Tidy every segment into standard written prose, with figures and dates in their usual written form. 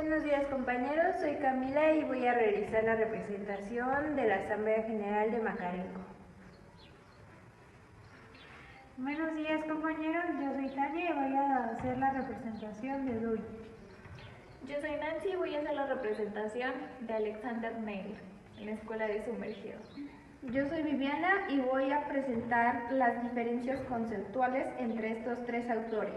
Buenos días compañeros, soy Camila y voy a realizar la representación de la Asamblea General de Macarenco. Buenos días compañeros, yo soy Tania y voy a hacer la representación de DUI. Yo soy Nancy y voy a hacer la representación de Alexander Neil en la Escuela de Sumergido. Yo soy Viviana y voy a presentar las diferencias conceptuales entre estos tres autores.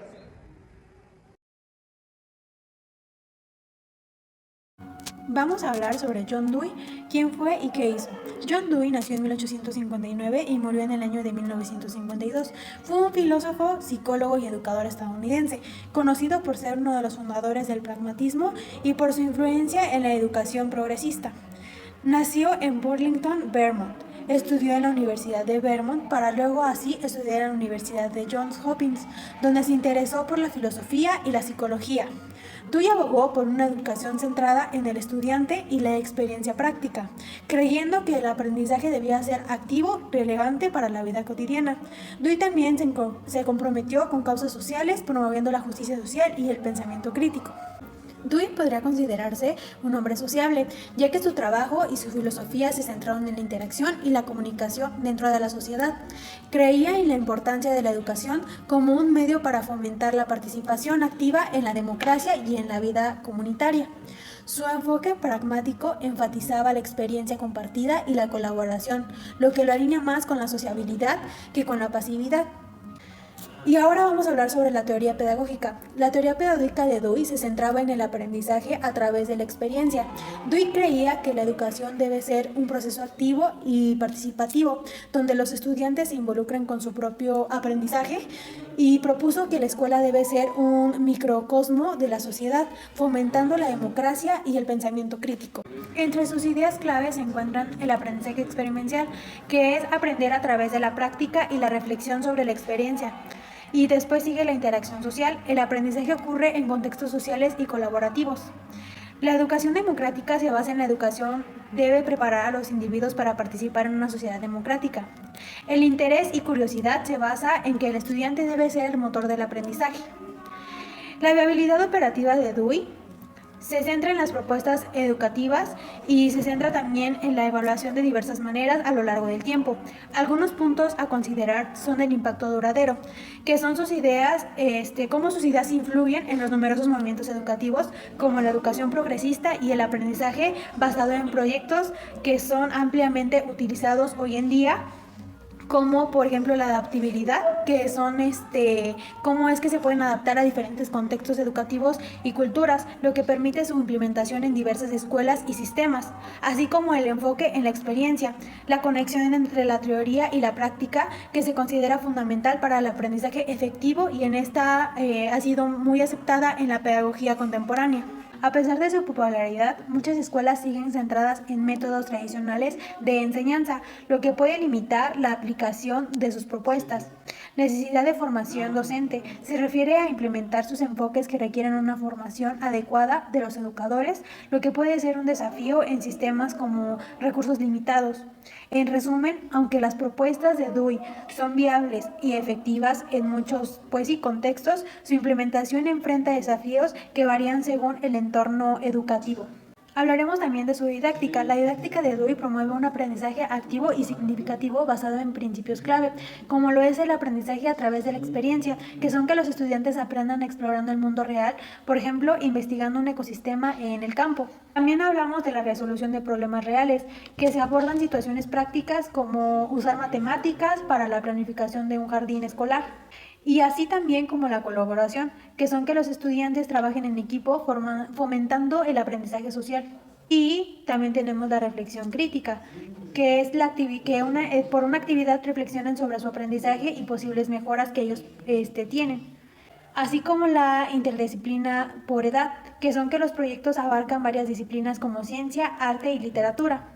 Vamos a hablar sobre John Dewey, quién fue y qué hizo. John Dewey nació en 1859 y murió en el año de 1952. Fue un filósofo, psicólogo y educador estadounidense, conocido por ser uno de los fundadores del pragmatismo y por su influencia en la educación progresista. Nació en Burlington, Vermont. Estudió en la Universidad de Vermont para luego así estudiar en la Universidad de Johns Hopkins, donde se interesó por la filosofía y la psicología. Dewey abogó por una educación centrada en el estudiante y la experiencia práctica, creyendo que el aprendizaje debía ser activo, relevante para la vida cotidiana. Dewey también se comprometió con causas sociales, promoviendo la justicia social y el pensamiento crítico. Dewey podría considerarse un hombre sociable, ya que su trabajo y su filosofía se centraron en la interacción y la comunicación dentro de la sociedad. Creía en la importancia de la educación como un medio para fomentar la participación activa en la democracia y en la vida comunitaria. Su enfoque pragmático enfatizaba la experiencia compartida y la colaboración, lo que lo alinea más con la sociabilidad que con la pasividad. Y ahora vamos a hablar sobre la teoría pedagógica. La teoría pedagógica de Dewey se centraba en el aprendizaje a través de la experiencia. Dewey creía que la educación debe ser un proceso activo y participativo, donde los estudiantes se involucren con su propio aprendizaje, y propuso que la escuela debe ser un microcosmo de la sociedad, fomentando la democracia y el pensamiento crítico. Entre sus ideas claves se encuentran el aprendizaje experiencial, que es aprender a través de la práctica y la reflexión sobre la experiencia. Y después sigue la interacción social. El aprendizaje ocurre en contextos sociales y colaborativos. La educación democrática se basa en la educación, debe preparar a los individuos para participar en una sociedad democrática. El interés y curiosidad se basa en que el estudiante debe ser el motor del aprendizaje. La viabilidad operativa de Dewey se centra en las propuestas educativas y se centra también en la evaluación de diversas maneras a lo largo del tiempo. Algunos puntos a considerar son el impacto duradero, que son sus ideas, cómo sus ideas influyen en los numerosos movimientos educativos, como la educación progresista y el aprendizaje basado en proyectos que son ampliamente utilizados hoy en día, como por ejemplo la adaptabilidad, que son cómo es que se pueden adaptar a diferentes contextos educativos y culturas, lo que permite su implementación en diversas escuelas y sistemas, así como el enfoque en la experiencia, la conexión entre la teoría y la práctica, que se considera fundamental para el aprendizaje efectivo y en esta ha sido muy aceptada en la pedagogía contemporánea. A pesar de su popularidad, muchas escuelas siguen centradas en métodos tradicionales de enseñanza, lo que puede limitar la aplicación de sus propuestas. Necesidad de formación docente se refiere a implementar sus enfoques que requieren una formación adecuada de los educadores, lo que puede ser un desafío en sistemas como recursos limitados. En resumen, aunque las propuestas de Dewey son viables y efectivas en muchos contextos, su implementación enfrenta desafíos que varían según el entorno educativo. Hablaremos también de su didáctica. La didáctica de Dewey promueve un aprendizaje activo y significativo basado en principios clave, como lo es el aprendizaje a través de la experiencia, que son que los estudiantes aprendan explorando el mundo real, por ejemplo, investigando un ecosistema en el campo. También hablamos de la resolución de problemas reales, que se abordan situaciones prácticas como usar matemáticas para la planificación de un jardín escolar. Y así también como la colaboración, que son que los estudiantes trabajen en equipo fomentando el aprendizaje social. Y también tenemos la reflexión crítica, que es por una actividad reflexionan sobre su aprendizaje y posibles mejoras que ellos tienen. Así como la interdisciplina por edad, que son que los proyectos abarcan varias disciplinas como ciencia, arte y literatura.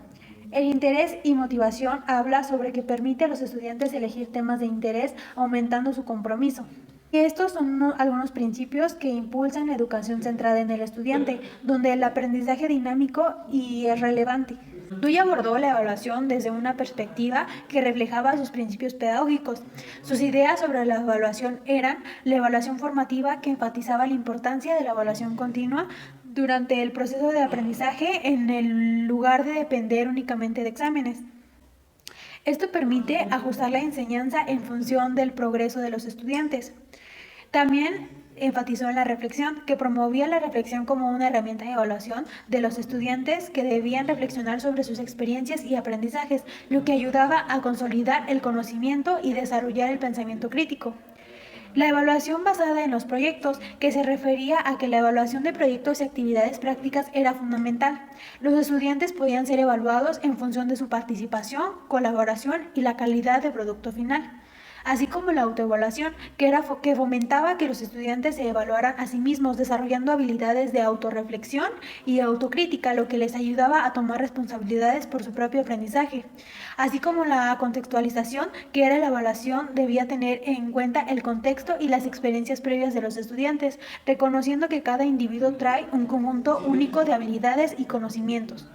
El interés y motivación habla sobre que permite a los estudiantes elegir temas de interés, aumentando su compromiso. Y estos son algunos principios que impulsan la educación centrada en el estudiante, donde el aprendizaje dinámico y es relevante. Dewey abordó la evaluación desde una perspectiva que reflejaba sus principios pedagógicos. Sus ideas sobre la evaluación eran la evaluación formativa, que enfatizaba la importancia de la evaluación continua durante el proceso de aprendizaje en el lugar de depender únicamente de exámenes. Esto permite ajustar la enseñanza en función del progreso de los estudiantes. También enfatizó en la reflexión, que promovía la reflexión como una herramienta de evaluación de los estudiantes que debían reflexionar sobre sus experiencias y aprendizajes, lo que ayudaba a consolidar el conocimiento y desarrollar el pensamiento crítico. La evaluación basada en los proyectos, que se refería a que la evaluación de proyectos y actividades prácticas era fundamental. Los estudiantes podían ser evaluados en función de su participación, colaboración y la calidad del producto final, así como la autoevaluación, que fomentaba que los estudiantes se evaluaran a sí mismos, desarrollando habilidades de autorreflexión y autocrítica, lo que les ayudaba a tomar responsabilidades por su propio aprendizaje, así como la contextualización, que era la evaluación debía tener en cuenta el contexto y las experiencias previas de los estudiantes, reconociendo que cada individuo trae un conjunto único de habilidades y conocimientos.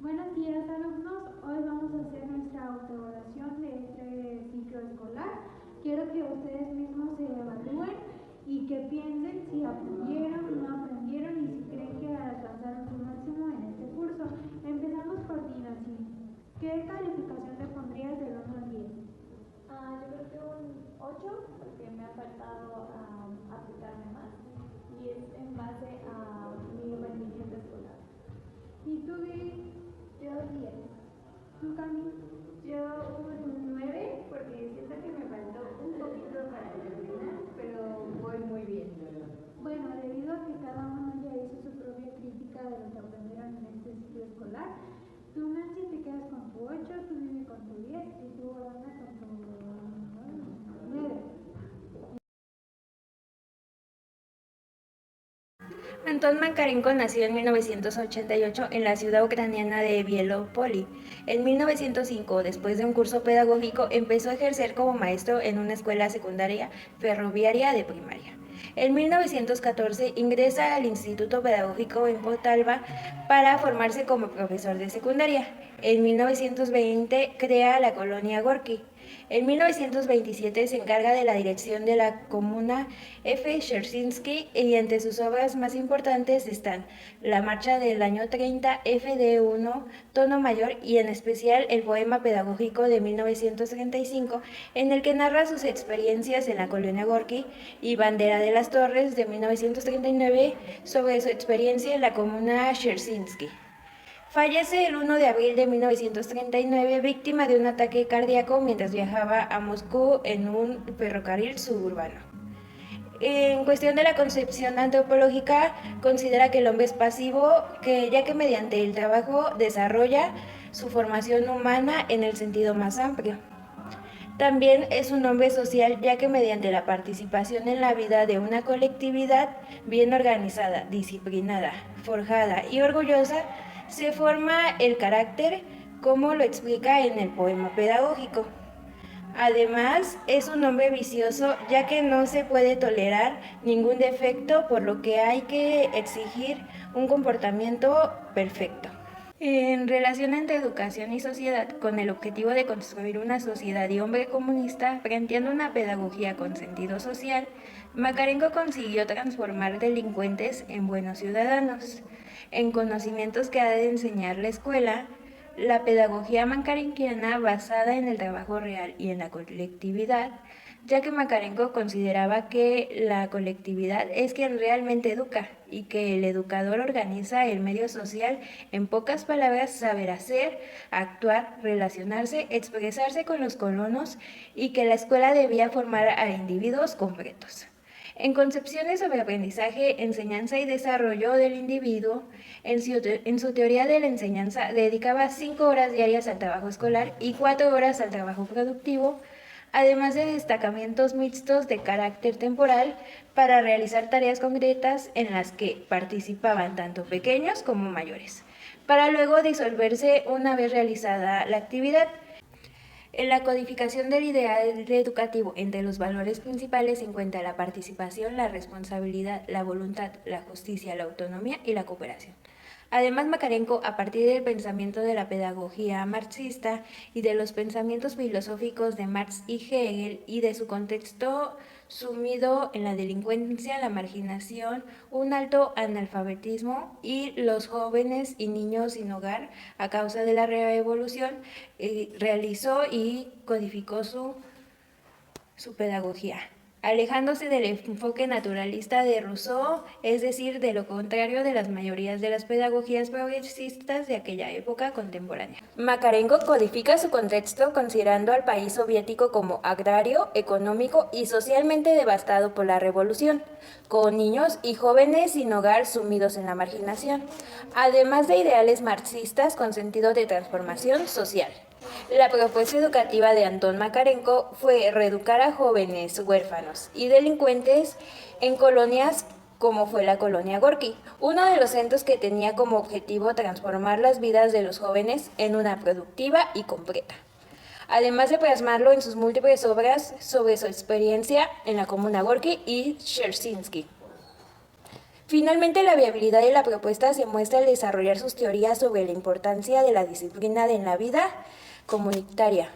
Buenos días, alumnos. Hoy vamos a hacer nuestra autoevaluación de este ciclo escolar. Quiero que ustedes mismos se evalúen y que piensen si aprendieron, no aprendieron y si creen que alcanzaron su máximo en este curso. Empezamos por ti, Nancy. ¿Qué calificación le pondrías del 1 al 10? Yo creo que un 8, porque me ha faltado aplicarme más y es en base a mi rendimiento escolar. ¿Y tú, Vivi? Yo 10. ¿Tú, Cami? Yo un 9 porque siento que me faltó un poquito para terminar, pero voy muy bien. Bueno, debido a que cada uno ya hizo su propia crítica de lo que aprendieron en este ciclo escolar, tú, Nancy, te quedas con tu 8, tú, Vivi, con tu 10 y tú, Ana, con tu 9. Anton Makarenko nació en 1988 en la ciudad ucraniana de Bielopoli. En 1905, después de un curso pedagógico, empezó a ejercer como maestro en una escuela secundaria ferroviaria de primaria. En 1914 ingresa al Instituto Pedagógico en Potalva para formarse como profesor de secundaria. En 1920 crea la colonia Gorki. En 1927 se encarga de la dirección de la comuna F. Shersinsky y entre sus obras más importantes están La Marcha del año 30, FD1, Tono Mayor y en especial el poema pedagógico de 1935 en el que narra sus experiencias en la colonia Gorki y Bandera de las Torres de 1939 sobre su experiencia en la comuna Shersinsky. Fallece el 1 de abril de 1939 víctima de un ataque cardíaco mientras viajaba a Moscú en un ferrocarril suburbano. En cuestión de la concepción antropológica, considera que el hombre es pasivo, ya que mediante el trabajo desarrolla su formación humana en el sentido más amplio. También es un hombre social, ya que mediante la participación en la vida de una colectividad bien organizada, disciplinada, forjada y orgullosa, se forma el carácter, como lo explica en el poema pedagógico. Además, es un hombre vicioso, ya que no se puede tolerar ningún defecto, por lo que hay que exigir un comportamiento perfecto. En relación entre educación y sociedad, con el objetivo de construir una sociedad y hombre comunista, planteando una pedagogía con sentido social, Makarenko consiguió transformar delincuentes en buenos ciudadanos. En conocimientos que ha de enseñar la escuela, la pedagogía makarenkiana basada en el trabajo real y en la colectividad, ya que Makarenko consideraba que la colectividad es quien realmente educa y que el educador organiza el medio social, en pocas palabras, saber hacer, actuar, relacionarse, expresarse con los colonos y que la escuela debía formar a individuos completos. En concepciones sobre aprendizaje, enseñanza y desarrollo del individuo, en su teoría de la enseñanza dedicaba 5 horas diarias al trabajo escolar y 4 horas al trabajo productivo, además de destacamentos mixtos de carácter temporal para realizar tareas concretas en las que participaban tanto pequeños como mayores, para luego disolverse una vez realizada la actividad. En la codificación del ideal educativo, entre los valores principales se encuentra la participación, la responsabilidad, la voluntad, la justicia, la autonomía y la cooperación. Además, Makarenko, a partir del pensamiento de la pedagogía marxista y de los pensamientos filosóficos de Marx y Hegel y de su contexto sumido en la delincuencia, la marginación, un alto analfabetismo y los jóvenes y niños sin hogar a causa de la revolución, realizó y codificó su pedagogía, alejándose del enfoque naturalista de Rousseau, es decir, de lo contrario de las mayorías de las pedagogías progresistas de aquella época contemporánea. Makarenko codifica su contexto considerando al país soviético como agrario, económico y socialmente devastado por la revolución, con niños y jóvenes sin hogar sumidos en la marginación, además de ideales marxistas con sentido de transformación social. La propuesta educativa de Antón Makarenko fue reeducar a jóvenes huérfanos y delincuentes en colonias como fue la colonia Gorki, uno de los centros que tenía como objetivo transformar las vidas de los jóvenes en una productiva y completa, además de plasmarlo en sus múltiples obras sobre su experiencia en la comuna Gorki y Chersinsky. Finalmente, la viabilidad de la propuesta se muestra al desarrollar sus teorías sobre la importancia de la disciplina en la vida comunitaria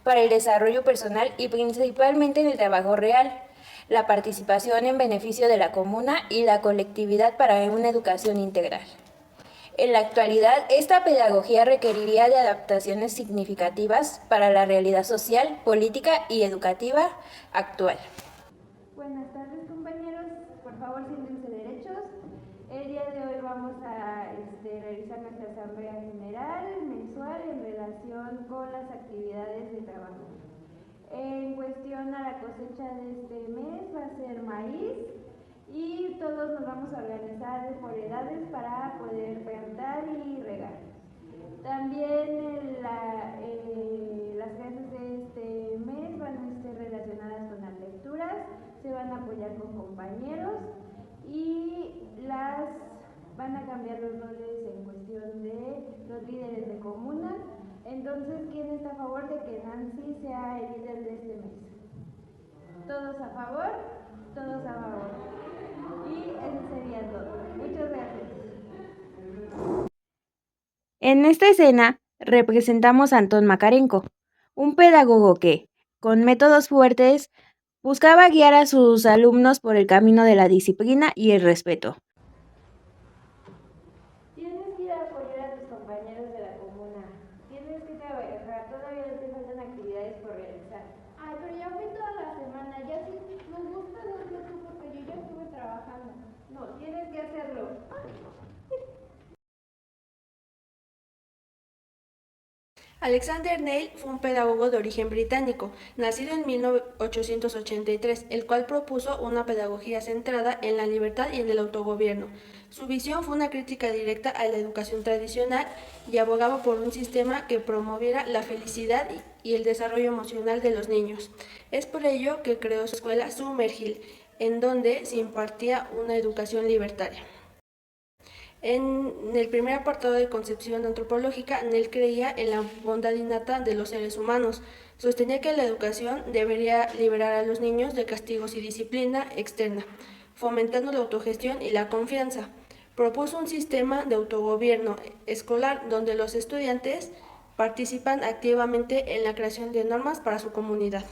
para el desarrollo personal y principalmente en el trabajo real, la participación en beneficio de la comuna y la colectividad para una educación integral. En la actualidad, esta pedagogía requeriría de adaptaciones significativas para la realidad social, política y educativa actual. Buenas tardes, compañeros. Por favor, siéntense derechos. El día de hoy vamos a realizar nuestra asamblea general mensual en relación con las actividades de trabajo. En cuestión a la cosecha de este mes va a ser maíz y todos nos vamos a organizar por edades para poder plantar y regar. También las clases de este mes van a estar relacionadas con las lecturas, se van a apoyar con compañeros y van a cambiar los roles en cuestión de los líderes de comuna. Entonces, ¿quién está a favor de que Nancy sea el líder de este mes? ¿Todos a favor? Todos a favor. Y eso sería todo. Muchas gracias. En esta escena representamos a Antón Makarenko, un pedagogo que, con métodos fuertes, buscaba guiar a sus alumnos por el camino de la disciplina y el respeto. Tienes que ir a apoyar a tus compañeros de la comuna. Tienes que trabajar, todavía te faltan actividades por realizar. Ay, pero ya fui toda la semana, ya sí, nos gusta hacerlo tú porque yo ya estuve trabajando. No, tienes que hacerlo. Alexander Neil fue un pedagogo de origen británico, nacido en 1883, el cual propuso una pedagogía centrada en la libertad y en el autogobierno. Su visión fue una crítica directa a la educación tradicional y abogaba por un sistema que promoviera la felicidad y el desarrollo emocional de los niños. Es por ello que creó su escuela Summerhill, en donde se impartía una educación libertaria. En el primer apartado de concepción antropológica, Neil creía en la bondad innata de los seres humanos. Sostenía que la educación debería liberar a los niños de castigos y disciplina externa, fomentando la autogestión y la confianza. Propuso un sistema de autogobierno escolar donde los estudiantes participan activamente en la creación de normas para su comunidad.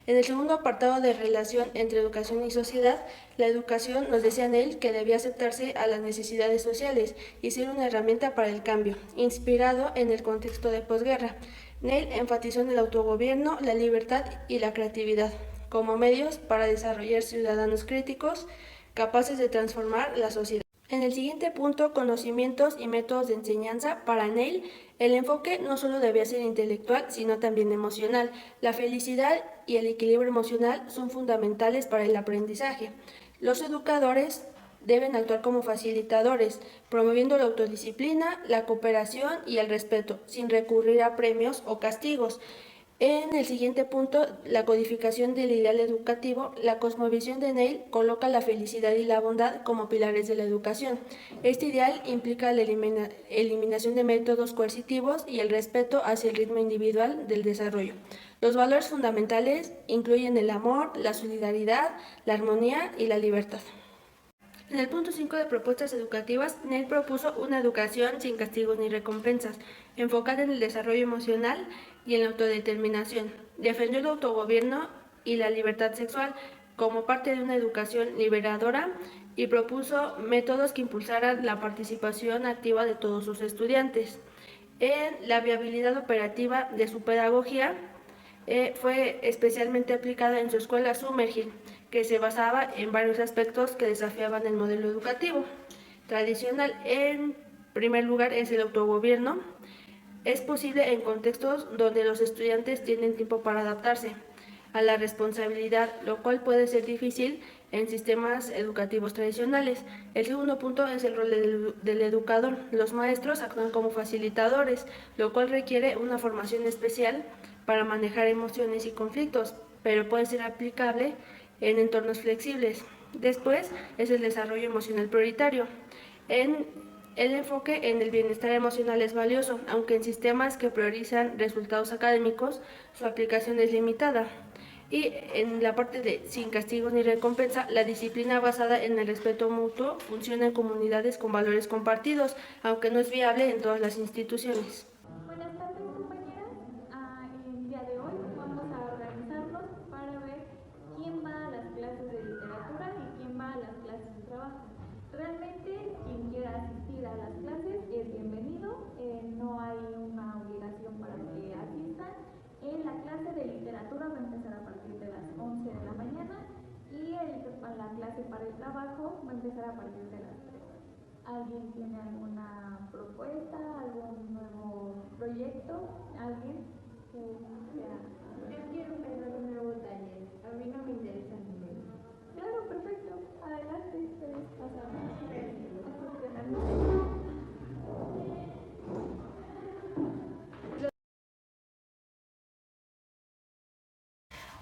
En el segundo apartado de relación entre educación y sociedad, la educación, nos decía Neil, que debía aceptarse a las necesidades sociales y ser una herramienta para el cambio, inspirado en el contexto de posguerra. Neil enfatizó en el autogobierno, la libertad y la creatividad como medios para desarrollar ciudadanos críticos capaces de transformar la sociedad. En el siguiente punto, conocimientos y métodos de enseñanza, para Neil, el enfoque no solo debía ser intelectual, sino también emocional. La felicidad y el equilibrio emocional son fundamentales para el aprendizaje. Los educadores deben actuar como facilitadores, promoviendo la autodisciplina, la cooperación y el respeto, sin recurrir a premios o castigos. En el siguiente punto, la codificación del ideal educativo, la cosmovisión de Neil coloca la felicidad y la bondad como pilares de la educación. Este ideal implica la eliminación de métodos coercitivos y el respeto hacia el ritmo individual del desarrollo. Los valores fundamentales incluyen el amor, la solidaridad, la armonía y la libertad. En el punto 5 de propuestas educativas, Neil propuso una educación sin castigos ni recompensas, enfocada en el desarrollo emocional y en la autodeterminación. Defendió el autogobierno y la libertad sexual, como parte de una educación liberadora y propuso métodos que impulsaran la participación activa de todos sus estudiantes. En la viabilidad operativa de su pedagogía fue especialmente aplicada en su escuela Sumergil, que se basaba en varios aspectos que desafiaban el modelo educativo tradicional. En primer lugar es el autogobierno. Es posible en contextos donde los estudiantes tienen tiempo para adaptarse a la responsabilidad, lo cual puede ser difícil en sistemas educativos tradicionales. El segundo punto es el rol del educador. Los maestros actúan como facilitadores, lo cual requiere una formación especial para manejar emociones y conflictos, pero puede ser aplicable en entornos flexibles. Después es el desarrollo emocional prioritario. El enfoque en el bienestar emocional es valioso, aunque en sistemas que priorizan resultados académicos, su aplicación es limitada. Y en la parte de sin castigos ni recompensa, la disciplina basada en el respeto mutuo funciona en comunidades con valores compartidos, aunque no es viable en todas las instituciones. Buenas tardes, compañeras. El día de hoy vamos a organizarnos para ver quién va a las clases de literatura y quién va a las clases de trabajo. Realmente quien quiera asistir a las clases es bienvenido, no hay una obligación para que asistan. La clase de literatura va a empezar a partir de las 11 de la mañana y la clase para el trabajo va a empezar a partir de las 3. ¿Alguien tiene alguna propuesta, algún nuevo proyecto? ¿Alguien que sea? Yo quiero empezar un nuevo taller. A mí no me interesa ninguno. Claro, perfecto. Adelante, ustedes pasan a funcionar.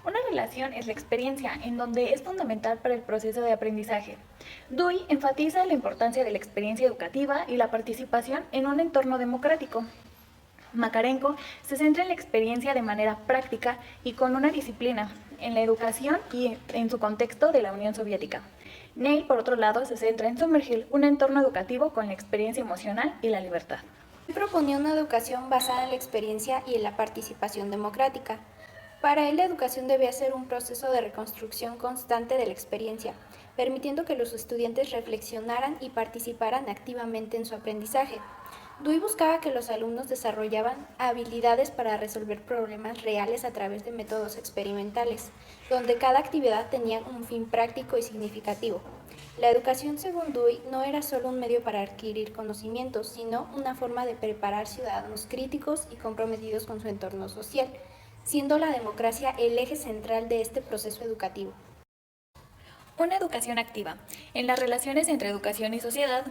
Una relación es la experiencia, en donde es fundamental para el proceso de aprendizaje. Dewey enfatiza la importancia de la experiencia educativa y la participación en un entorno democrático. Makarenko se centra en la experiencia de manera práctica y con una disciplina, en la educación y en su contexto de la Unión Soviética. Neil, por otro lado, se centra en Summerhill, un entorno educativo con la experiencia emocional y la libertad. Él proponía una educación basada en la experiencia y en la participación democrática. Para él, la educación debía ser un proceso de reconstrucción constante de la experiencia, permitiendo que los estudiantes reflexionaran y participaran activamente en su aprendizaje. Dewey buscaba que los alumnos desarrollaban habilidades para resolver problemas reales a través de métodos experimentales, donde cada actividad tenía un fin práctico y significativo. La educación, según Dewey, no era solo un medio para adquirir conocimientos, sino una forma de preparar ciudadanos críticos y comprometidos con su entorno social, siendo la democracia el eje central de este proceso educativo. Una educación activa. En las relaciones entre educación y sociedad,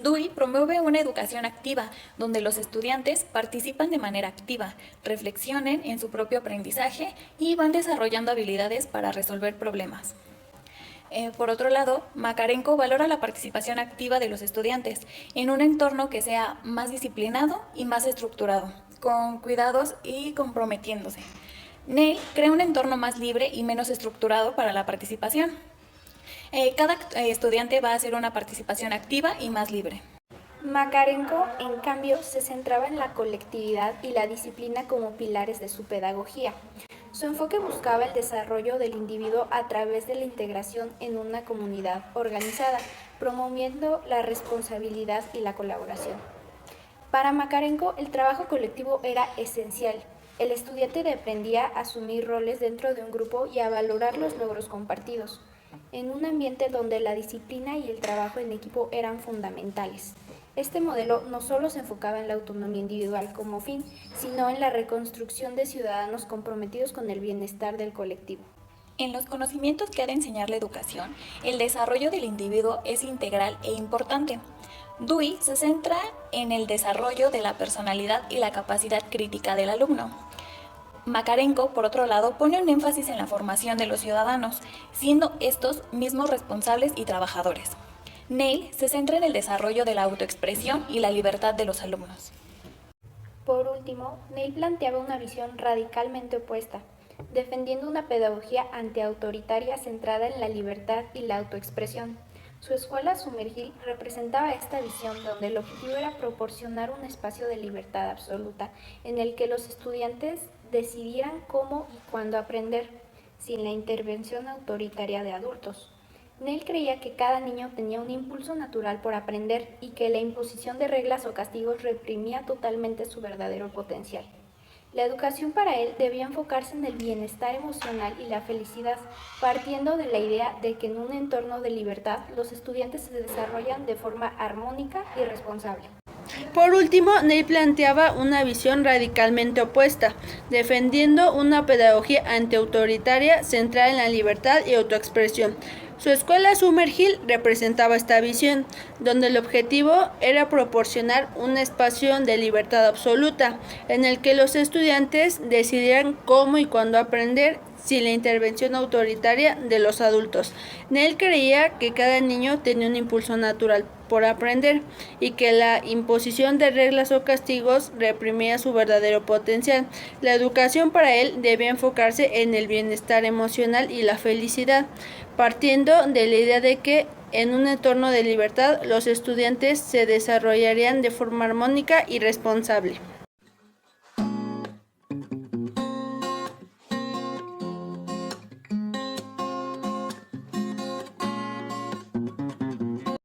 Dewey promueve una educación activa, donde los estudiantes participan de manera activa, reflexionen en su propio aprendizaje y van desarrollando habilidades para resolver problemas. Por otro lado, Makarenko valora la participación activa de los estudiantes en un entorno que sea más disciplinado y más estructurado, con cuidados y comprometiéndose. Neil crea un entorno más libre y menos estructurado para la participación. Cada estudiante va a hacer una participación activa y más libre. Makarenko, en cambio, se centraba en la colectividad y la disciplina como pilares de su pedagogía. Su enfoque buscaba el desarrollo del individuo a través de la integración en una comunidad organizada, promoviendo la responsabilidad y la colaboración. Para Makarenko, el trabajo colectivo era esencial. El estudiante aprendía a asumir roles dentro de un grupo y a valorar los logros compartidos, en un ambiente donde la disciplina y el trabajo en equipo eran fundamentales. Este modelo no solo se enfocaba en la autonomía individual como fin, sino en la reconstrucción de ciudadanos comprometidos con el bienestar del colectivo. En los conocimientos que ha de enseñar la educación, el desarrollo del individuo es integral e importante. Dewey se centra en el desarrollo de la personalidad y la capacidad crítica del alumno. Makarenko, por otro lado, pone un énfasis en la formación de los ciudadanos, siendo estos mismos responsables y trabajadores. Neil se centra en el desarrollo de la autoexpresión y la libertad de los alumnos. Por último, Neil planteaba una visión radicalmente opuesta, defendiendo una pedagogía antiautoritaria centrada en la libertad y la autoexpresión. Su escuela Summerhill representaba esta visión donde el objetivo era proporcionar un espacio de libertad absoluta en el que los estudiantes decidieran cómo y cuándo aprender, sin la intervención autoritaria de adultos. Nell creía que cada niño tenía un impulso natural por aprender y que la imposición de reglas o castigos reprimía totalmente su verdadero potencial. La educación para él debía enfocarse en el bienestar emocional y la felicidad, partiendo de la idea de que en un entorno de libertad los estudiantes se desarrollan de forma armónica y responsable. Por último, Nell planteaba una visión radicalmente opuesta, defendiendo una pedagogía antiautoritaria centrada en la libertad y autoexpresión. Su escuela Summer Hill representaba esta visión, donde el objetivo era proporcionar un espacio de libertad absoluta, en el que los estudiantes decidieran cómo y cuándo aprender, sin la intervención autoritaria de los adultos. Nell creía que cada niño tenía un impulso natural por aprender y que la imposición de reglas o castigos reprimía su verdadero potencial. La educación para él debía enfocarse en el bienestar emocional y la felicidad, partiendo de la idea de que en un entorno de libertad los estudiantes se desarrollarían de forma armónica y responsable.